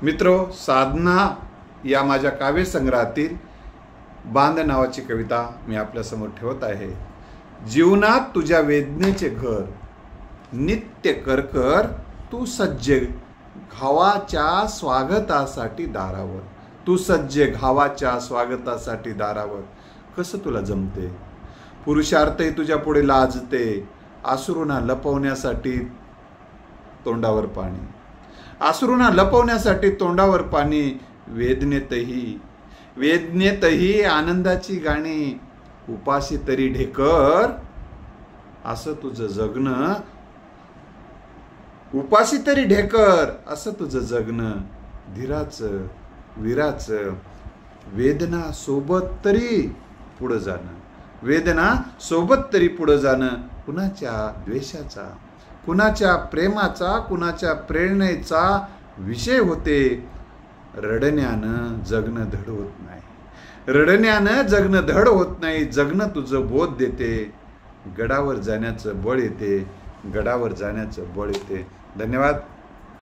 मित्रो, साधना या माझ्या काव्यसंग्रहातील बांध नावाची कविता मी आपल्यासमोर ठेवत आहे। जीवनात तुझ्या वेदनेचे घर नित्य कर तू सज्ज घावाच्या स्वागतासाठी दारावर। तू सज्ज घावाच्या स्वागतासाठी दारावर। कसं तुला जमते? पुरुषार्थही तुझ्या पुढे लाजते। आसुरूंना लपवण्यासाठी तोंडावर पाणी, आसुरूंना लपवण्यासाठी तोंडावर पाणी। वेदनेतही आनंदाची गाणी। उपाशी तरी ढेकर असं तुझं जगणं, उपाशी तरी ढेकर असं तुझं जगणं। धीराचं वीराचं वेदना सोबत तरी पुढं जाणं, वेदना सोबत तरी पुढं जाणं। कुणाच्या द्वेषाचा, कुणाच्या प्रेमाचा, कुणाच्या प्रेरणेचा विषय होते। रडण्यानं जगणं धड होत नाही, रडण्यानं जगणं धड होत नाही। जगणं तुझं बोध देते, गडावर जाण्याचं बळ येते, गडावर जाण्याचं बळ येते। धन्यवाद।